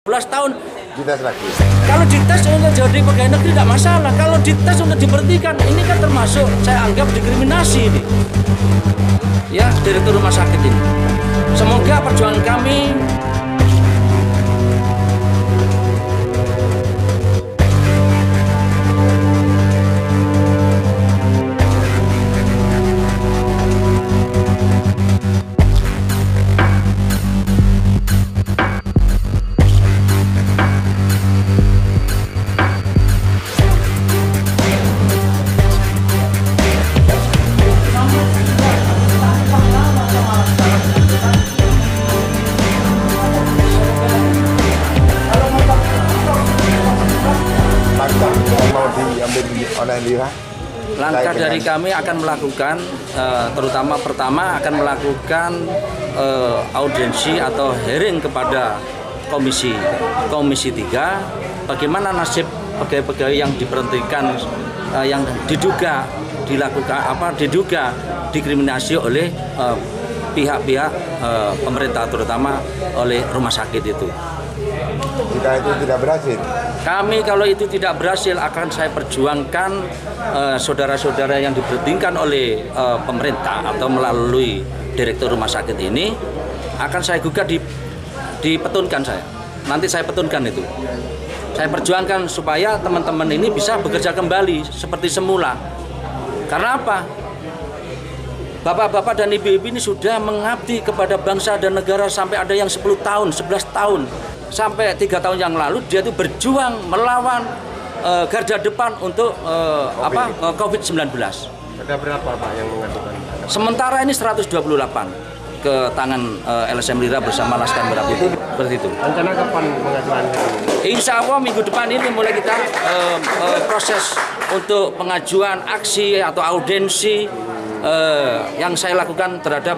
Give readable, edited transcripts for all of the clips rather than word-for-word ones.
12 tahun. Dites lagi. Kalau dites untuk jadi pegawai negeri tidak masalah. Kalau dites untuk diberhentikan, ini kan termasuk saya anggap diskriminasi ini. Ya, direktur rumah sakit ini. Semoga perjuangan kami langkah dari kami akan melakukan, terutama pertama akan melakukan audiensi atau hearing kepada Komisi 3, bagaimana nasib pegawai-pegawai yang diberhentikan, yang diduga diskriminasi oleh pihak-pihak pemerintah, terutama oleh rumah sakit itu. Jika itu tidak berhasil, kami kalau itu tidak berhasil akan saya perjuangkan saudara-saudara yang diberhentikan oleh pemerintah atau melalui direktur rumah sakit ini akan saya gugat dipetunkan saya. Nanti saya petunkan itu. Saya perjuangkan supaya teman-teman ini bisa bekerja kembali seperti semula. Karena apa? Bapak-bapak dan ibu-ibu ini sudah mengabdi kepada bangsa dan negara sampai ada yang 10 tahun, 11 tahun. Sampai 3 tahun yang lalu dia itu berjuang melawan garda depan untuk COVID-19. Ada berapa Pak yang mengadukan? Sementara ini 128 ke tangan LSM Lira bersama Laskar Merah Putih, seperti itu. Rencana kapan pengajuan? Insya Allah minggu depan ini mulai kita proses untuk pengajuan aksi atau audiensi yang saya lakukan terhadap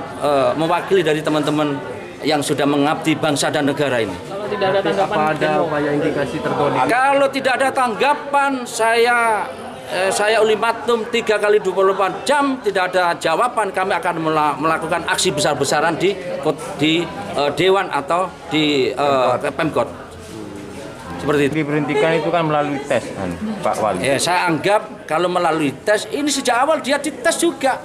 mewakili dari teman-teman yang sudah mengabdi bangsa dan negara ini. Tidak ada tanggapan, apa ada upaya indikasi tertulis? Kalau tidak ada tanggapan, saya ultimatum 3 kali 24 jam tidak ada jawaban, kami akan melakukan aksi besar-besaran di Dewan atau di Pemkot. Seperti itu. Diberhentikan itu kan melalui tes kan, Pak Wali. Saya anggap kalau melalui tes ini sejak awal dia dites juga.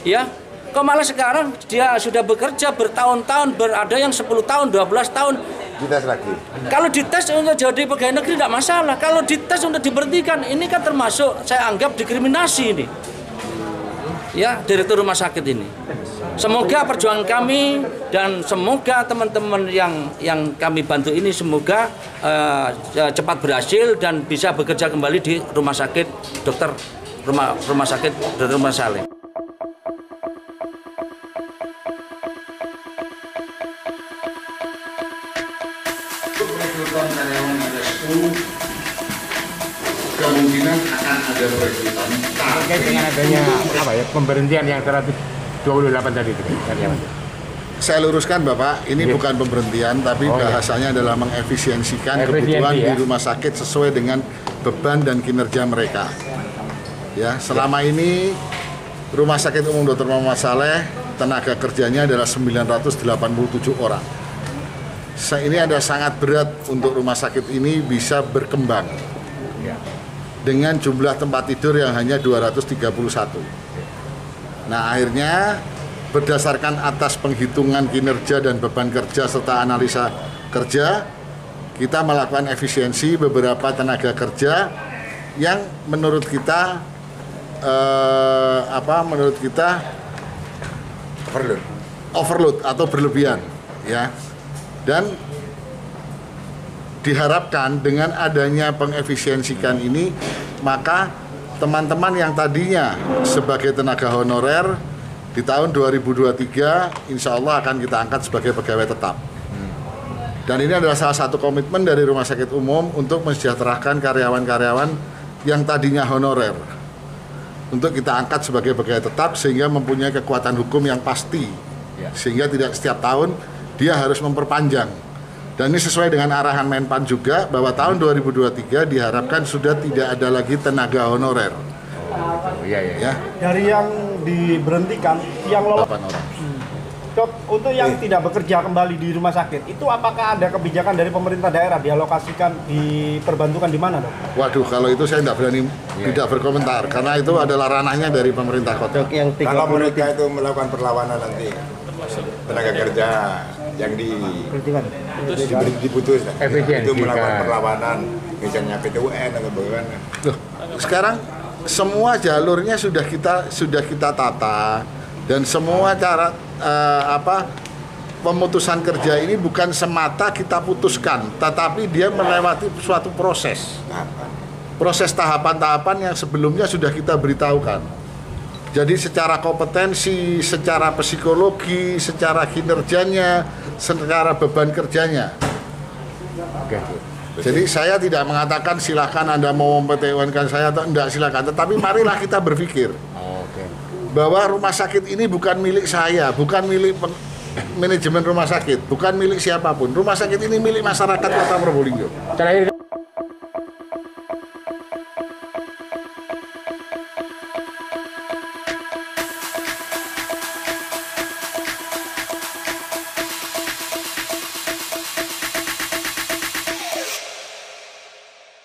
Ya. Kok malah sekarang dia sudah bekerja bertahun-tahun, ada yang 10 tahun, 12 tahun. Dites lagi. Kalau dites untuk jadi pegawai negeri tidak masalah. Kalau dites untuk diberhentikan, ini kan termasuk saya anggap diskriminasi ini. Ya, direktur rumah sakit ini. Semoga perjuangan kami dan semoga teman-teman yang kami bantu ini semoga cepat berhasil dan bisa bekerja kembali di rumah sakit rumah sakit Dr. Umar Saleh. Karyawan ada 10, kemungkinan akan ada perekrutan. Terkait dengan adanya pemberhentian yang 128 tadi itu karyawan. Saya luruskan Bapak, ini bukan pemberhentian, tapi bahasanya adalah mengefisiensikan kebutuhan di rumah sakit sesuai dengan beban dan kinerja mereka. Ya, selama ini Rumah Sakit Umum Dr. Muhammad Saleh tenaga kerjanya adalah 987 orang. Ini ada sangat berat untuk rumah sakit ini bisa berkembang dengan jumlah tempat tidur yang hanya 231. Nah, akhirnya berdasarkan atas penghitungan kinerja dan beban kerja serta analisa kerja, kita melakukan efisiensi beberapa tenaga kerja yang menurut kita overload atau berlebihan, ya. Dan diharapkan dengan adanya pengefisiensikan ini, maka teman-teman yang tadinya sebagai tenaga honorer di tahun 2023 insya Allah akan kita angkat sebagai pegawai tetap. Dan ini adalah salah satu komitmen dari Rumah Sakit Umum untuk mensejahterakan karyawan-karyawan yang tadinya honorer, untuk kita angkat sebagai pegawai tetap sehingga mempunyai kekuatan hukum yang pasti, sehingga tidak setiap tahun dia harus memperpanjang. Dan ini sesuai dengan arahan Menpan juga bahwa tahun 2023 diharapkan sudah tidak ada lagi tenaga honorer. Ya. Dari yang diberhentikan, yang lolos 8 orang. Dok, untuk yang tidak bekerja kembali di rumah sakit, itu apakah ada kebijakan dari pemerintah daerah dialokasikan, diperbantukan di mana, Dok? Waduh, kalau itu saya tidak berani tidak berkomentar karena itu adalah ranahnya dari pemerintah kota. Dok, yang Kalau mereka itu melakukan perlawanan nanti tenaga kerja yang diputus itu melakukan perlawanan, misalnya PT UN atau bagaimana. Loh, sekarang semua jalurnya sudah kita tata dan semua cara pemutusan kerja ini bukan semata kita putuskan, tetapi dia melewati suatu proses. Proses tahapan-tahapan yang sebelumnya sudah kita beritahukan. Jadi secara kompetensi, secara psikologi, secara kinerjanya, secara beban kerjanya. Oke. Jadi saya tidak mengatakan silakan Anda mau PT-UN-kan saya atau enggak, silakan. Tetapi marilah kita berpikir bahwa rumah sakit ini bukan milik saya, bukan milik manajemen rumah sakit, bukan milik siapapun. Rumah sakit ini milik masyarakat Kota Probolinggo. Terakhir.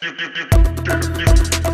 Do, do, do, do, do.